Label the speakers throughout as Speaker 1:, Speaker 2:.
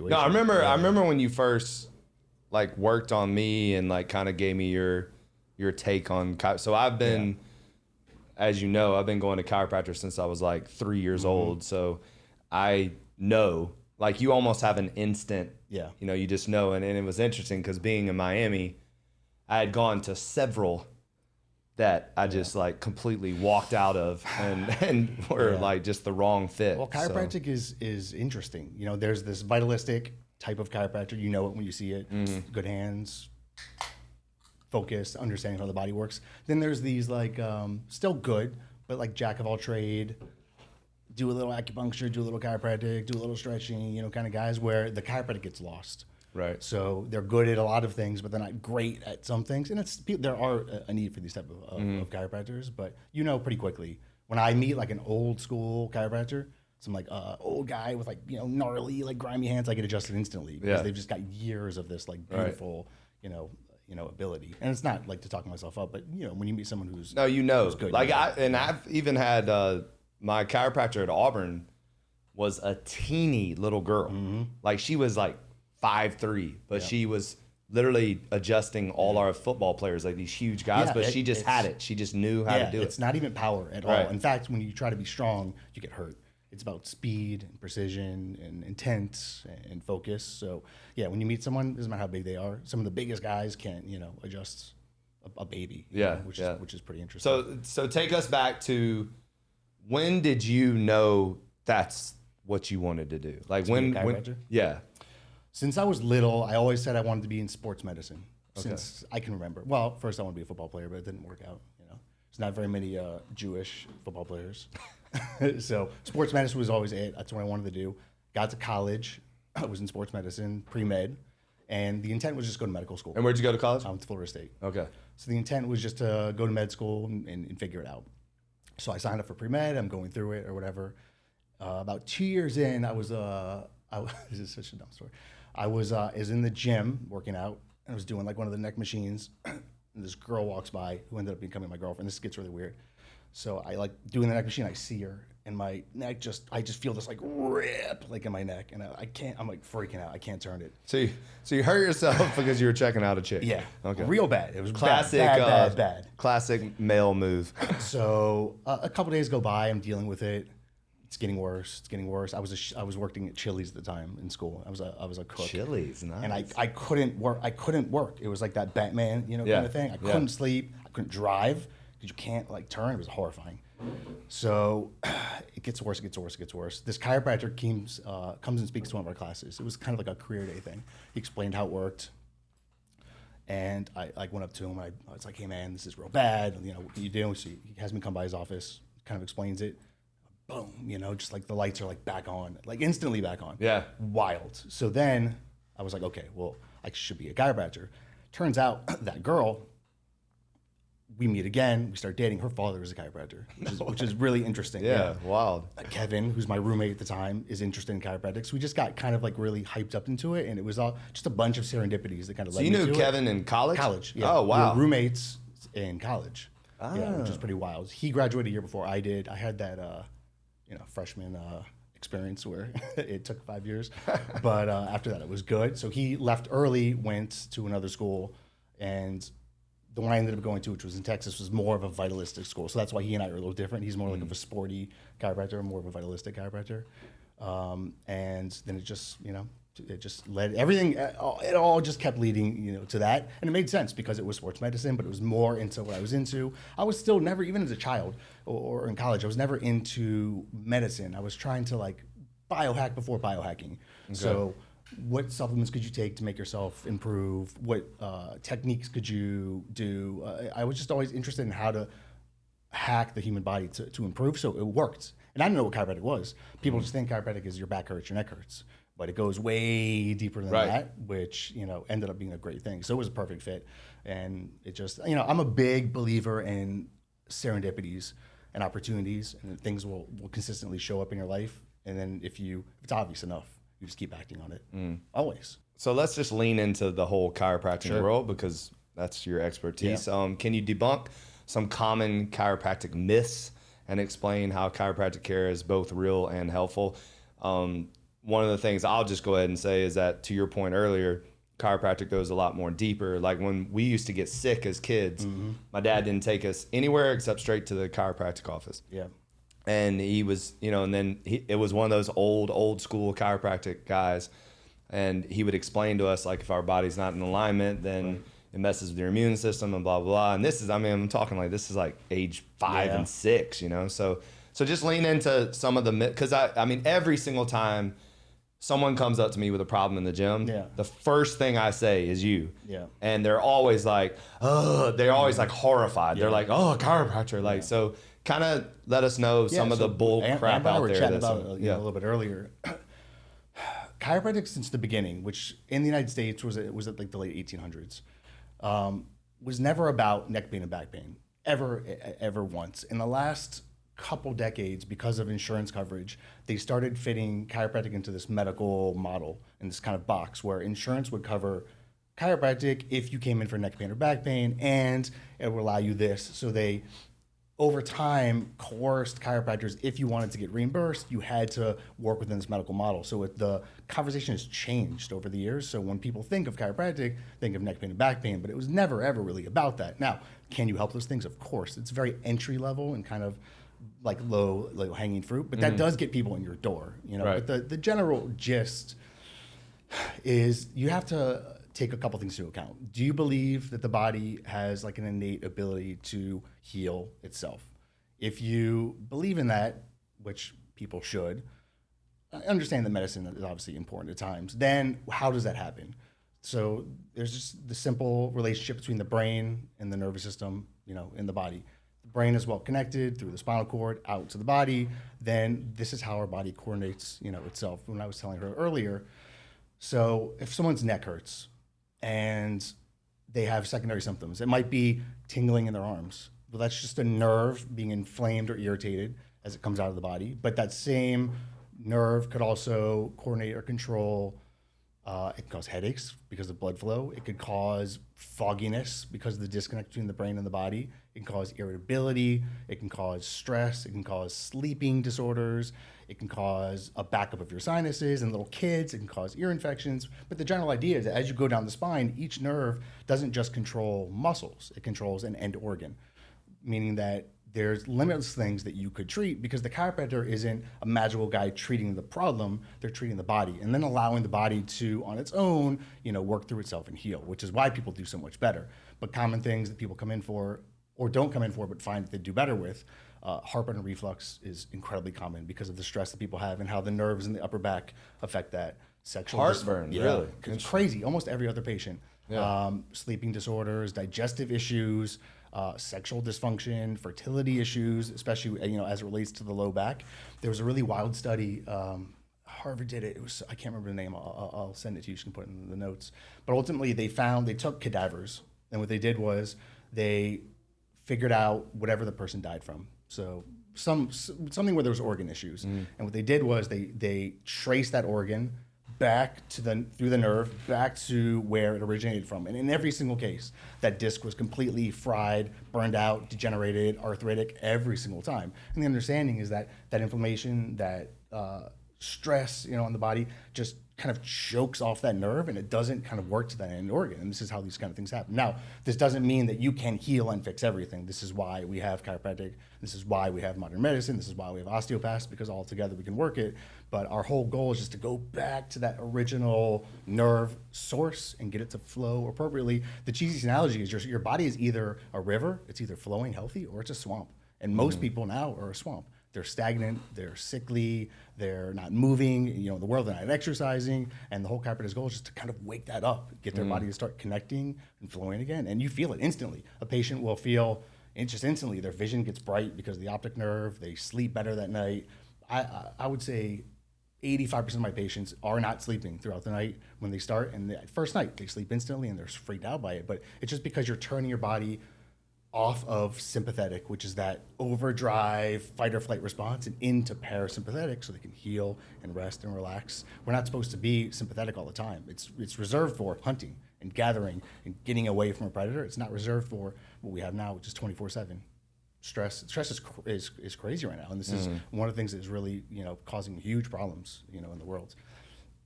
Speaker 1: situation.
Speaker 2: No, I remember when you first like worked on me and like kind of gave me your take on so I've been, as you know, I've been going to chiropractor since I was like 3 years old. So I know, like, you almost have an instant, you know, you just know. And it was interesting because being in Miami, I had gone to several that I just like completely walked out of and were like just the wrong fit.
Speaker 1: Well, chiropractic is interesting. You know, there's this vitalistic type of chiropractor. You know it when you see it. Good hands, focus, understanding how the body works. Then there's these like still good, but like jack of all trade, do a little acupuncture, do a little chiropractic, do a little stretching, you know, kind of guys where the chiropractic gets lost.
Speaker 2: Right.
Speaker 1: So they're good at a lot of things, but they're not great at some things. And there are a need for these type of chiropractors, but you know pretty quickly when I meet like an old school chiropractor, some like old guy with like, you know, gnarly, like grimy hands, I get adjusted instantly because they've just got years of this like beautiful, you know, ability. And it's not like to talk myself up, but you know, when you meet someone who's who's good,
Speaker 2: like I've even had my chiropractor at Auburn was a teeny little girl. Like she was like 5'3", but she was literally adjusting all our football players, like these huge guys, but she just had it. She just knew how to do it.
Speaker 1: It's not even power at all. In fact, when you try to be strong, you get hurt. It's about speed and precision and intent and focus. So yeah, when you meet someone, it doesn't matter how big they are. Some of the biggest guys can't, you know, adjust a baby. Which is pretty interesting.
Speaker 2: So take us back to when did you know that's what you wanted to do? Like when
Speaker 1: Since I was little, I always said I wanted to be in sports medicine. Since I can remember. Well, first I wanted to be a football player, but it didn't work out. You know, there's not very many Jewish football players. So sports medicine was always it. That's what I wanted to do. Got to college. I was in sports medicine, pre-med. And the intent was just go to medical school.
Speaker 2: And where'd you go to college?
Speaker 1: I went to Florida State.
Speaker 2: Okay.
Speaker 1: So the intent was just to go to med school and figure it out. So I signed up for pre-med. I'm going through it or whatever. About 2 years in, this is such a dumb story. I was in the gym working out. And I was doing like one of the neck machines. And this girl walks by who ended up becoming my girlfriend. This gets really weird. So I like doing the neck machine. I see her. And my neck I just feel this like rip like in my neck. And I can't, I'm like freaking out. I can't turn it.
Speaker 2: So you hurt yourself because you were checking out a chick.
Speaker 1: Yeah.
Speaker 2: Okay.
Speaker 1: Real bad. It was
Speaker 2: classic,
Speaker 1: bad.
Speaker 2: Classic male move.
Speaker 1: So a couple days go by. I'm dealing with it. It's getting worse. I was working at Chili's at the time in school. I was a cook.
Speaker 2: Chili's, nice.
Speaker 1: And I couldn't work. It was like that Batman, you know, kind of thing. I couldn't sleep. I couldn't drive because you can't like turn. It was horrifying. So it gets worse. This chiropractor comes and speaks to one of our classes. It was kind of like a career day thing. He explained how it worked. And I like went up to him. I was like, hey man, this is real bad. You know, what can you do? So he has me come by his office, kind of explains it. Boom, you know, just like the lights are like back on, like instantly back on.
Speaker 2: Yeah.
Speaker 1: Wild. So then I was like, okay, well, I should be a chiropractor. Turns out that girl, we meet again, we start dating. Her father is a chiropractor, which is really interesting.
Speaker 2: Yeah, wild.
Speaker 1: Kevin, who's my roommate at the time, is interested in chiropractic. So we just got kind of like really hyped up into it. And it was all just a bunch of serendipities that kind of led me to it.
Speaker 2: So you knew Kevin in college?
Speaker 1: College, yeah.
Speaker 2: Oh, wow.
Speaker 1: We were roommates in college. Yeah, which is pretty wild. He graduated a year before I did. I had that... freshman experience where it took 5 years. But after that, it was good. So he left early, went to another school, and the one I ended up going to, which was in Texas, was more of a vitalistic school. So that's why he and I are a little different. He's more like of a sporty chiropractor, more of a vitalistic chiropractor. And then it just led everything. It all just kept leading, to that, and it made sense because it was sports medicine, but it was more into what I was into. I was still never, even as a child or in college, I was never into medicine. I was trying to like biohack before biohacking. Okay. So, what supplements could you take to make yourself improve? What techniques could you do? I was just always interested in how to hack the human body to improve. So it worked, and I didn't know what chiropractic was. People just think chiropractic is your back hurts, your neck hurts. But it goes way deeper than that, which, ended up being a great thing. So it was a perfect fit. And it just, I'm a big believer in serendipities and opportunities, and things will consistently show up in your life. And then if it's obvious enough, you just keep acting on it. Always.
Speaker 2: So let's just lean into the whole chiropractic world because that's your expertise. Yeah. Can you debunk some common chiropractic myths and explain how chiropractic care is both real and helpful? one of the things I'll just go ahead and say is that, to your point earlier, chiropractic goes a lot more deeper. Like when we used to get sick as kids, my dad didn't take us anywhere except straight to the chiropractic office.
Speaker 1: Yeah.
Speaker 2: And he was, and then it was one of those old school chiropractic guys. And he would explain to us, like, if our body's not in alignment, then it messes with your immune system and blah, blah, blah. And this is, I'm talking like, this is like age 5 and 6, So just lean into some of the, because I mean, every single time someone comes up to me with a problem in the gym, the first thing I say is you.
Speaker 1: Yeah.
Speaker 2: And they're always like, oh, they're always like horrified. They're like, oh, chiropractor. Like, so kind of let us know some of the bull crap out there.
Speaker 1: Chatting about a little bit earlier. Chiropractic since the beginning, which in the United States was at like the late 1800s, was never about neck pain and back pain, ever once. In the last couple decades, because of insurance coverage, they started fitting chiropractic into this medical model, in this kind of box where insurance would cover chiropractic if you came in for neck pain or back pain, and it would allow you this. So they, over time, coerced chiropractors. If you wanted to get reimbursed, you had to work within this medical model. So the conversation has changed over the years. So when people think of chiropractic, think of neck pain and back pain, but it was never, ever really about that. Now, can you help those things? Of course. It's very entry level and kind of like low hanging fruit, but that does get people in your door,
Speaker 2: Right.
Speaker 1: But the general gist is you have to take a couple things into account. Do you believe that the body has like an innate ability to heal itself? If you believe in that, which people should, I understand that medicine is obviously important at times, then how does that happen? So there's just the simple relationship between the brain and the nervous system, in the body. The brain is well connected through the spinal cord out to the body. Then this is how our body coordinates, itself. When I was telling her earlier, so if someone's neck hurts and they have secondary symptoms, it might be tingling in their arms. Well, that's just a nerve being inflamed or irritated as it comes out of the body. But that same nerve could also coordinate or control. It can cause headaches because of blood flow. It could cause fogginess because of the disconnect between the brain and the body. It can cause irritability. It can cause stress. It can cause sleeping disorders. It can cause a backup of your sinuses. In little kids, it can cause ear infections. But the general idea is that as you go down the spine, each nerve doesn't just control muscles. It controls an end organ, meaning that there's limitless things that you could treat because the chiropractor isn't a magical guy treating the problem, they're treating the body and then allowing the body to, on its own, work through itself and heal, which is why people do so much better. But common things that people come in for or don't come in for but find that they do better with, heartburn and reflux is incredibly common because of the stress that people have and how the nerves in the upper back affect that. Sexual
Speaker 2: Heartburn, really?
Speaker 1: It's crazy. Almost every other patient. Yeah. Sleeping disorders, digestive issues, sexual dysfunction, fertility issues, especially as it relates to the low back. There was a really wild study. Harvard did it. It was, I can't remember the name. I'll send it to you. You can put it in the notes. But ultimately, they took cadavers, and what they did was they figured out whatever the person died from. So something where there was organ issues, and what they did was they traced that organ back to through the nerve back to where it originated from, and in every single case, that disc was completely fried, burned out, degenerated, arthritic every single time. And the understanding is that inflammation, that stress, on the body, just kind of chokes off that nerve, and it doesn't kind of work to that end organ. And this is how these kind of things happen. Now, this doesn't mean that you can heal and fix everything. This is why we have chiropractic. This is why we have modern medicine. This is why we have osteopaths, because all together we can work it. But our whole goal is just to go back to that original nerve source and get it to flow appropriately. The cheesiest analogy is your body is either a river, it's either flowing healthy, or it's a swamp. And most people now are a swamp. They're stagnant, they're sickly, they're not moving, the world, they're not exercising, and the whole chiropractor's goal is just to kind of wake that up, get their body to start connecting and flowing again. And you feel it instantly. A patient will feel just instantly their vision gets bright because of the optic nerve, they sleep better that night. I would say 85% of my patients are not sleeping throughout the night when they start, and the first night they sleep instantly and they're freaked out by it. But it's just because you're turning your body off of sympathetic, which is that overdrive fight or flight response, and into parasympathetic so they can heal and rest and relax. We're not supposed to be sympathetic all the time. It's reserved for hunting and gathering and getting away from a predator. It's not reserved for what we have now, which is 24/7. Stress is crazy right now, and this is one of the things that is really causing huge problems in the world.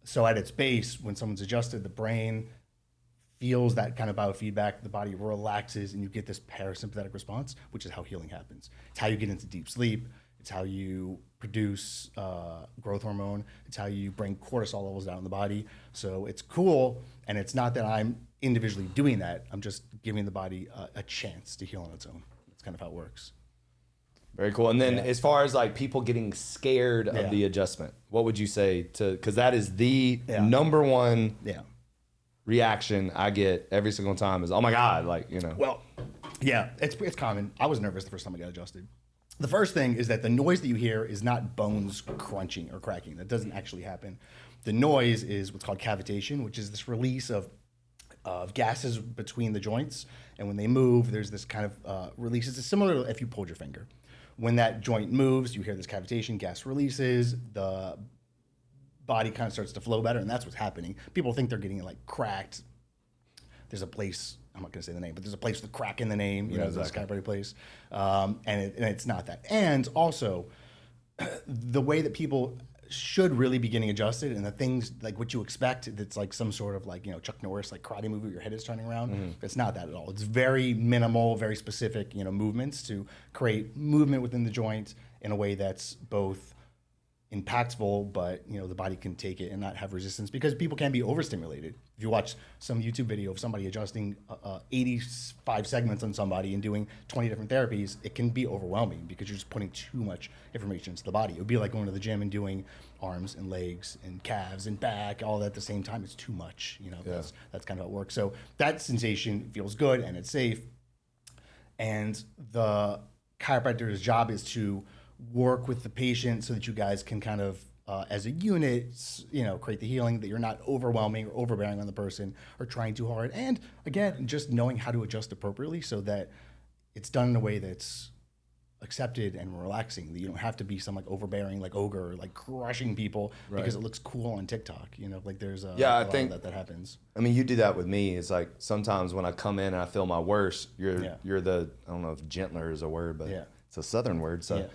Speaker 1: So at its base, when someone's adjusted, the brain feels that kind of biofeedback, the body relaxes, and you get this parasympathetic response, which is how healing happens. It's how you get into deep sleep. It's how you produce growth hormone. It's how you bring cortisol levels down in the body. So it's cool, and it's not that I'm individually doing that. I'm just giving the body a chance to heal on its own. That's kind of how it works.
Speaker 2: Very cool. And then as far as like people getting scared of the adjustment, what would you say to, because that is the number one reaction I get every single time is, oh my God, like, you know.
Speaker 1: Well, yeah, it's common. I was nervous the first time I got adjusted. The first thing is that the noise that you hear is not bones crunching or cracking. That doesn't actually happen. The noise is what's called cavitation, which is this release of gases between the joints. And when they move, there's this kind of release. It's similar to if you pulled your finger. When that joint moves, you hear this cavitation, gas releases, the body kind of starts to flow better, and that's what's happening. People think they're getting like cracked. There's a place, I'm not going to say the name, but there's a place with a crack in the name, you know, this chiropractic place, and it's not that. And also, the way that people should really be getting adjusted, and the things like what you expect, that's like some sort of like, you know, Chuck Norris like karate movie where your head is turning around. It's not that at all. It's very minimal, very specific, you know, movements to create movement within the joint in a way that's both impactful, but you know the body can take it and not have resistance, because people can be overstimulated. If you watch some YouTube video of somebody adjusting 85 segments on somebody and doing 20 different therapies, it can be overwhelming because you're just putting too much information into the body. It would be like going to the gym and doing arms and legs and calves and back all that at the same time. It's too much, you know. That's kind of how it works. So that sensation feels good and it's safe, and the chiropractor's job is to work with the patient so that you guys can kind of, as a unit, you know, create the healing, that you're not overwhelming or overbearing on the person or trying too hard. And again, just knowing how to adjust appropriately so that it's done in a way that's accepted and relaxing, that you don't have to be some like overbearing, like ogre, like crushing people because it looks cool on TikTok. You know, like there's I think that happens.
Speaker 2: I mean, you do that with me. It's like sometimes when I come in and I feel my worst, you're the, I don't know if gentler is a word, but it's a Southern word. So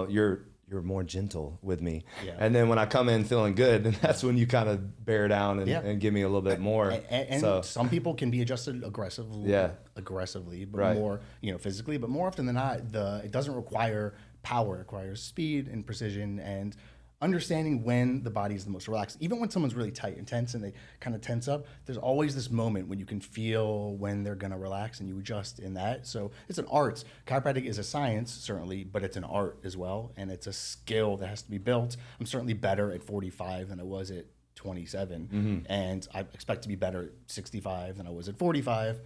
Speaker 2: you're more gentle with me. And then when I come in feeling good, then that's when you kind of bear down and give me a little bit more.
Speaker 1: And so some people can be adjusted aggressively, but more, you know, physically. But more often than not, it doesn't require power. It requires speed and precision and understanding when the body is the most relaxed. Even when someone's really tight and tense and they kind of tense up, there's always this moment when you can feel when they're going to relax and you adjust in that. So it's an art. Chiropractic is a science, certainly, but it's an art as well. And it's a skill that has to be built. I'm certainly better at 45 than I was at 27. And I expect to be better at 65 than I was at 45,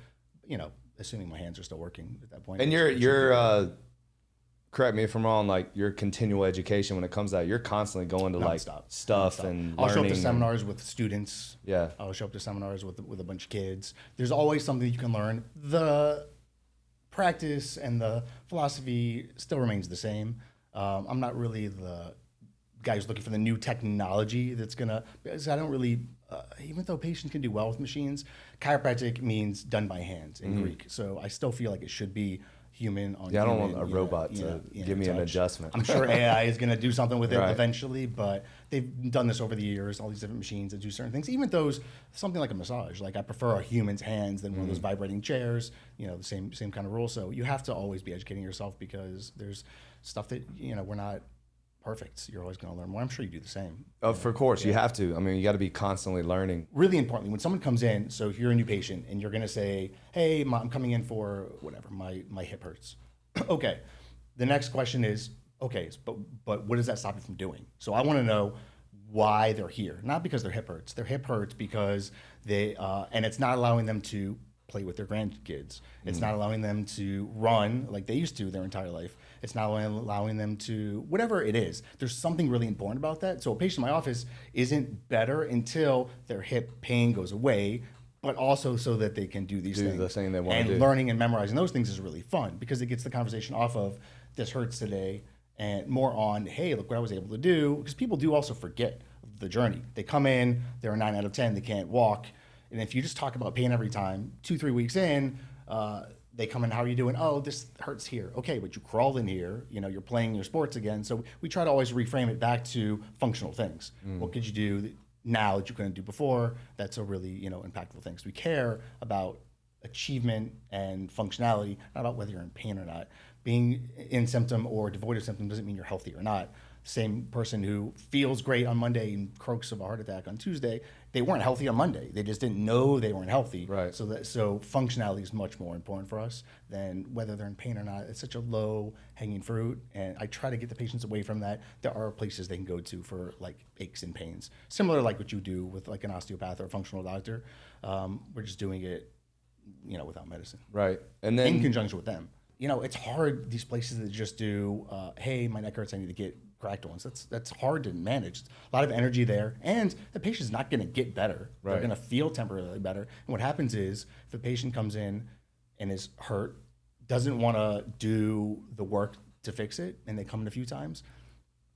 Speaker 1: you know, assuming my hands are still working at that point.
Speaker 2: And you're correct me if I'm wrong, like your continual education when it comes out, you're constantly going to like stuff and
Speaker 1: I'll show up to
Speaker 2: learning
Speaker 1: seminars with students. I'll show up to seminars with a bunch of kids. There's always something you can learn. The practice and the philosophy still remains the same. I'm not really the guy who's looking for the new technology that's gonna, because I don't really, even though patients can do well with machines, chiropractic means done by hand in Greek. So I still feel like it should be human on
Speaker 2: I don't want a robot to give me an adjustment.
Speaker 1: I'm sure AI is going to do something with it eventually, but they've done this over the years, all these different machines that do certain things. Even those, something like a massage, like I prefer a human's hands than one of those vibrating chairs, you know, the same kind of rule. So you have to always be educating yourself because there's stuff that, you know, we're not perfect. You're always going to learn more. I'm sure you do the same.
Speaker 2: Of course, you have to. I mean, you got to be constantly learning.
Speaker 1: Really importantly, when someone comes in, so if you're a new patient and you're going to say, hey, I'm coming in for whatever, my hip hurts. Okay. The next question is, okay, but what does that stop you from doing? So I want to know why they're here. Not because their hip hurts. Their hip hurts because they, and it's not allowing them to play with their grandkids. It's not allowing them to run like they used to their entire life. It's not allowing them to, whatever it is. There's something really important about that. So a patient in my office isn't better until their hip pain goes away, but also so that they can do these things.
Speaker 2: The thing they want to do.
Speaker 1: And learning and memorizing those things is really fun because it gets the conversation off of this hurts today and more on, hey, look what I was able to do. Because people do also forget the journey. They come in, they're a 9 out of 10, they can't walk. And if you just talk about pain every time, 2-3 weeks in, they come in, how are you doing? Oh, this hurts here. Okay, but you crawled in here, you know, you're playing your sports again. So we try to always reframe it back to functional things. What could you do now that you couldn't do before. That's a really, impactful thing. So we care about achievement and functionality, not about whether you're in pain or not. Being in symptom or devoid of symptom doesn't mean you're healthy or not. Same person who feels great on Monday and croaks of a heart attack on Tuesday, they weren't healthy on Monday. They just didn't know they weren't healthy.
Speaker 2: Right.
Speaker 1: So functionality is much more important for us than whether they're in pain or not. It's such a low hanging fruit, and I try to get the patients away from that. There are places they can go to for like aches and pains, similar like what you do with like an osteopath or a functional doctor. We're just doing it, without medicine.
Speaker 2: Right. And then
Speaker 1: in conjunction with them. It's hard, these places that just do, hey, my neck hurts, I need to get cracked ones. That's hard to manage. A lot of energy there, and the patient's not going to get better.
Speaker 2: Right.
Speaker 1: They're going to feel temporarily better. And what happens is, if a patient comes in and is hurt, doesn't want to do the work to fix it, and they come in a few times,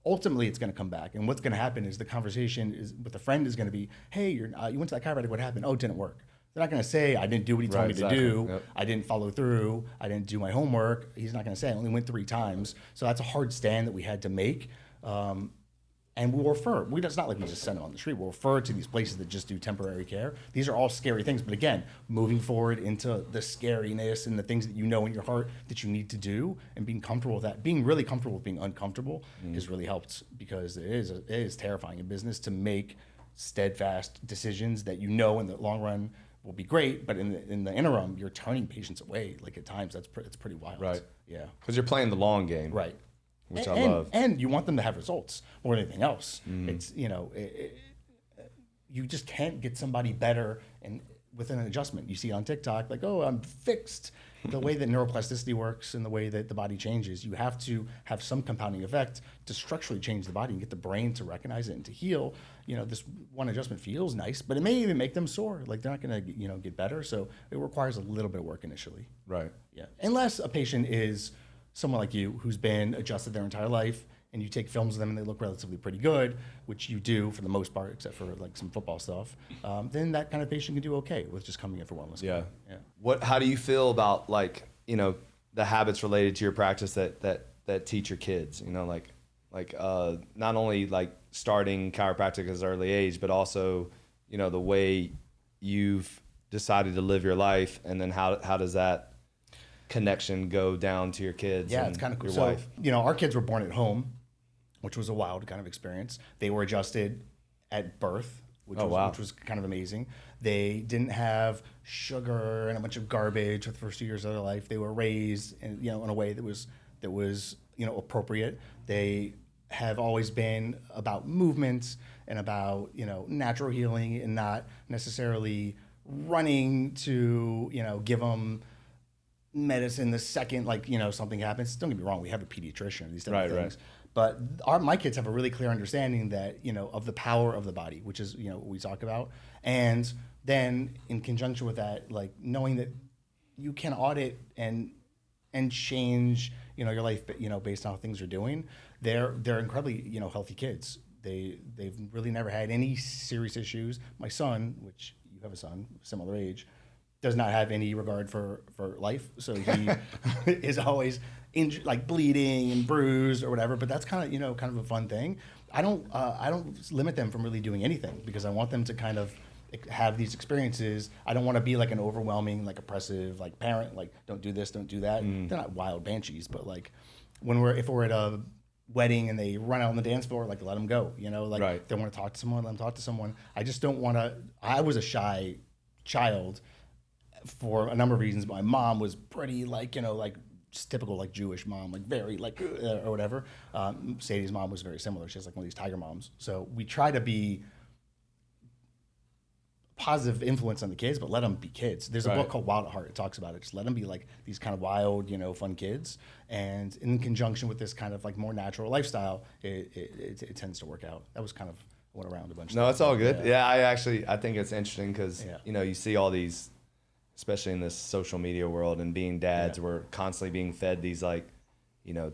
Speaker 1: ultimately it's going to come back. And what's going to happen is the conversation is with the friend is going to be, hey, you went to that chiropractic, what happened? Oh, it didn't work. They're not going to say, I didn't do what he told me to do. Yep. I didn't follow through. I didn't do my homework. He's not going to say, I only went 3 times. So that's a hard stand that we had to make. And we'll refer. It's not like we just send them on the street. We'll refer to these places that just do temporary care. These are all scary things. But again, moving forward into the scariness and the things that you know in your heart that you need to do and being comfortable with that, being really comfortable with being uncomfortable has really helped, because it is terrifying in business to make steadfast decisions that in the long run will be great, but in the interim, you're turning patients away. Like at times, it's pretty wild.
Speaker 2: Right.
Speaker 1: Yeah.
Speaker 2: Because you're playing the long game.
Speaker 1: Right.
Speaker 2: Which I love.
Speaker 1: And you want them to have results more than anything else. It's you just can't get somebody better and within an adjustment. You see on TikTok, like, oh, I'm fixed. The way that neuroplasticity works and the way that the body changes, you have to have some compounding effect to structurally change the body and get the brain to recognize it and to heal. This one adjustment feels nice, but it may even make them sore. Like they're not going to, get better. So it requires a little bit of work initially.
Speaker 2: Right.
Speaker 1: Yeah. Unless a patient is someone like you who's been adjusted their entire life, and you take films of them and they look relatively pretty good, which you do for the most part, except for like some football stuff, then that kind of patient can do okay with just coming in for wellness.
Speaker 2: Yeah.
Speaker 1: Yeah.
Speaker 2: How do you feel about the habits related to your practice that teach your kids? Not only like starting chiropractic at an early age, but also, the way you've decided to live your life, and then how does that connection go down to your kids?
Speaker 1: Yeah, it's kind of cool. So,
Speaker 2: wife?
Speaker 1: Our kids were born at home, which was a wild kind of experience. They were adjusted at birth, which was kind of amazing. They didn't have sugar and a bunch of garbage for the first 2 years of their life. They were raised in a way that was appropriate. They have always been about movement and about natural healing, and not necessarily running to give them medicine the second something happens. Don't get me wrong, we have a pediatrician, these type of things. But my kids have a really clear understanding that of the power of the body, which is what we talk about, and then in conjunction with that, like knowing that you can audit and change your life based on how things are doing. They're incredibly healthy kids. They've really never had any serious issues. My son, which you have a son similar age, does not have any regard for life, so he is always bleeding and bruised or whatever. But that's kind of a fun thing. I don't limit them from really doing anything, because I want them to kind of have these experiences. I don't want to be like an overwhelming, oppressive, parent. Don't do this, don't do that. They're not wild banshees, but if we're at a wedding and they run out on the dance floor, let them go. They want to talk to someone, let them talk to someone. I just don't want to. I was a shy child for a number of reasons. My mom was pretty just typical Jewish mom, very or whatever. Sadie's mom was very similar. She has one of these tiger moms. So we try to be positive influence on the kids, but let them be kids. There's a book called Wild at Heart. It talks about it. Just let them be these kind of wild, fun kids. And in conjunction with this kind of more natural lifestyle, it tends to work out. That was kind of went around a bunch.
Speaker 2: No, it's all good. Yeah, I think it's interesting because you see all these, especially in this social media world and being dads, we're constantly being fed these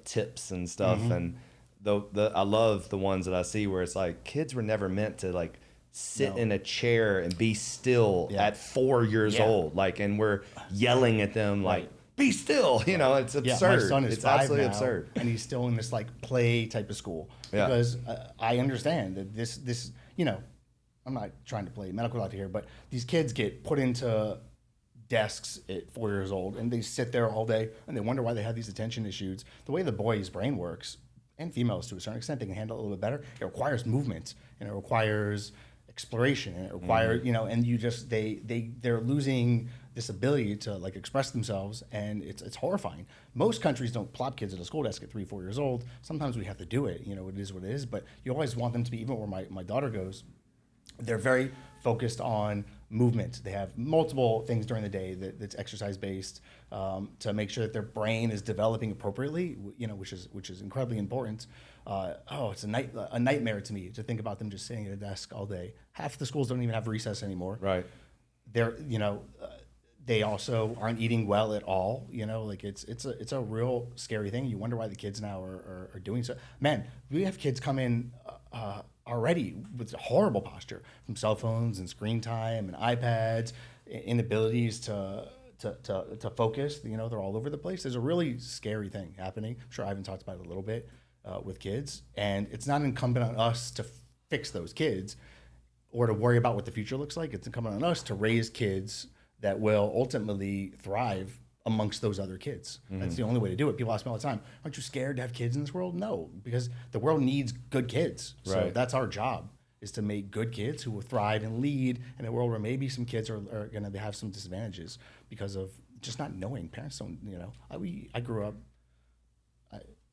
Speaker 2: tips and stuff. And I love the ones that I see where it's kids were never meant to sit in a chair and be still at 4 years old, and we're yelling at them be still. It's absurd.
Speaker 1: Yeah, my son is
Speaker 2: it's
Speaker 1: 5
Speaker 2: absolutely
Speaker 1: now,
Speaker 2: absurd,
Speaker 1: and he's still in this play type of school because I understand that this I'm not trying to play medical doctor here, but these kids get put into desks at 4 years old and they sit there all day and they wonder why they have these attention issues. The way the boy's brain works, and females to a certain extent, they can handle it a little bit better. It requires movement and it requires exploration and it requires, and you just, they're losing this ability to like express themselves, and it's horrifying. Most countries don't plop kids at a school desk at 3-4 years old. Sometimes we have to do it, it is what it is, but you always want them to be, even where my daughter goes, they're very focused on movement. They have multiple things during the day that's exercise based, to make sure that their brain is developing appropriately, which is incredibly important. It's a nightmare to me to think about them just sitting at a desk all day. Half the schools don't even have recess anymore.
Speaker 2: Right.
Speaker 1: They're, they also aren't eating well at all. It's a real scary thing. You wonder why the kids now are doing so. Man, we have kids come in already with horrible posture from cell phones and screen time and iPads, inabilities to focus. They're all over the place. There's a really scary thing happening. I'm sure Ivan talked about it a little bit with kids, and it's not incumbent on us to fix those kids or to worry about what the future looks like. It's incumbent on us to raise kids that will ultimately thrive amongst those other kids. That's the only way to do it. People ask me all the time, aren't you scared to have kids in this world? No, because the world needs good kids. So that's our job, is to make good kids who will thrive and lead in a world where maybe some kids are going to have some disadvantages because of just not knowing. Parents don't, I grew up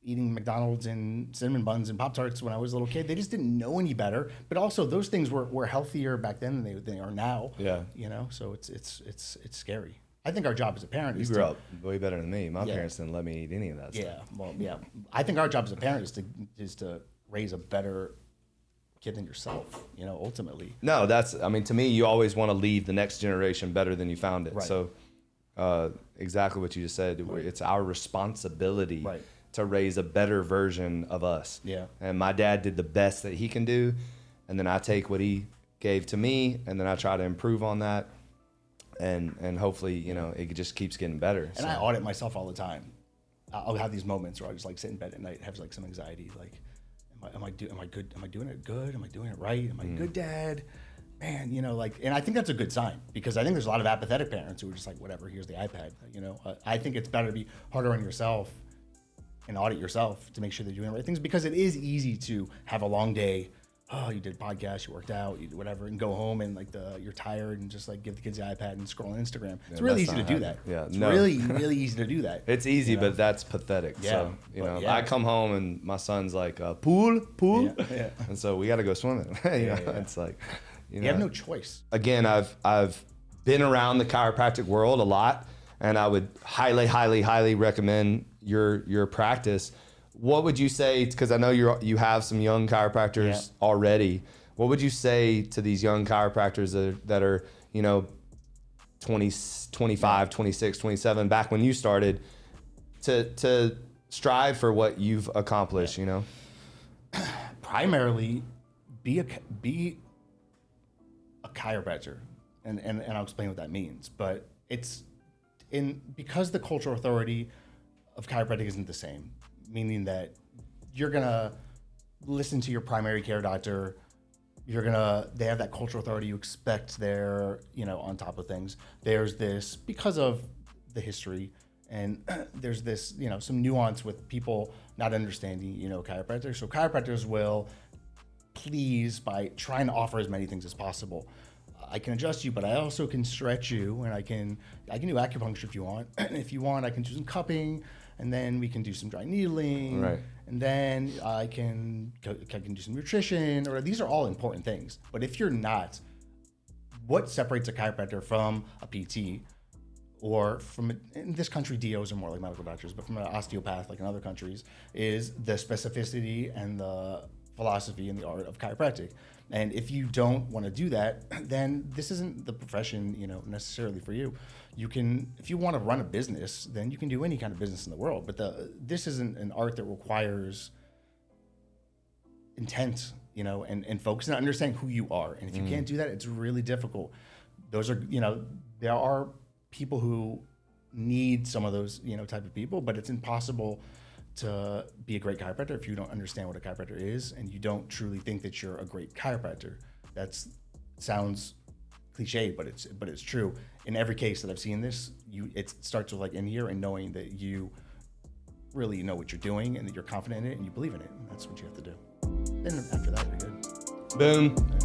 Speaker 1: eating McDonald's and cinnamon buns and Pop-Tarts when I was a little kid. They just didn't know any better. But also those things were healthier back then than they are now.
Speaker 2: Yeah.
Speaker 1: So it's scary. I think our job as a parent is
Speaker 2: you grew up way better than me. My parents didn't let me eat any of that stuff.
Speaker 1: I think our job as a parent is to raise a better kid than yourself, ultimately.
Speaker 2: No, to me, you always want to leave the next generation better than you found it.
Speaker 1: Right.
Speaker 2: So exactly what you just said. Right. It's our responsibility to raise a better version of us.
Speaker 1: Yeah.
Speaker 2: And my dad did the best that he can do. And then I take what he gave to me, and then I try to improve on that. And hopefully, it just keeps getting better.
Speaker 1: And I audit myself all the time. I'll have these moments where I just like sit in bed at night and have like some anxiety. Like, am I good? Am I doing it good? Am I doing it right? Am I a good dad? Man, and I think that's a good sign, because I think there's a lot of apathetic parents who are just like, whatever, here's the iPad. I think it's better to be harder on yourself and audit yourself to make sure they're doing the right things, because it is easy to have a long day. Oh, you did a podcast, you worked out, you did whatever, and go home and you're tired and just like give the kids the iPad and scroll on Instagram. It's really easy to do that.
Speaker 2: Yeah,
Speaker 1: it's really, really easy to do that.
Speaker 2: It's easy, but that's pathetic.
Speaker 1: Yeah.
Speaker 2: So, I come home and my son's like, pool?
Speaker 1: Yeah.
Speaker 2: And so we got to go swimming. It's like,
Speaker 1: you have no choice.
Speaker 2: Again, I've been around the chiropractic world a lot, and I would highly, highly, highly recommend your practice. What would you say, because I know you have some young chiropractors already, what would you say to these young chiropractors that are 20, 25, 26, 27, back when you started, to strive for what you've accomplished,
Speaker 1: Primarily, be a chiropractor, and I'll explain what that means. But because the cultural authority of chiropractic isn't the same, meaning that you're gonna listen to your primary care doctor. They have that cultural authority. You expect they're, on top of things. There's this, because of the history, and there's this, some nuance with people not understanding, chiropractors. So chiropractors will please by trying to offer as many things as possible. I can adjust you, but I also can stretch you, and I can do acupuncture if you want. If you want, I can do some cupping, and then we can do some dry needling, and then I can do some nutrition. Or these are all important things. But if you're not, what separates a chiropractor from a PT, or in this country, DOs are more like medical doctors, but from an osteopath, like in other countries, is the specificity and the philosophy and the art of chiropractic. And if you don't want to do that, then this isn't the profession, necessarily for you. You can, if you want to run a business, then you can do any kind of business in the world. But this isn't an art that requires intent, and focus and understanding who you are. And if you can't do that, it's really difficult. Those are, there are people who need some of those, type of people, but it's impossible to be a great chiropractor if you don't understand what a chiropractor is and you don't truly think that you're a great chiropractor. That's sounds cliche, but it's true. In every case that I've seen this, it starts with like in here and knowing that you really know what you're doing and that you're confident in it and you believe in it. And that's what you have to do. Then after that, you're good.
Speaker 2: Boom.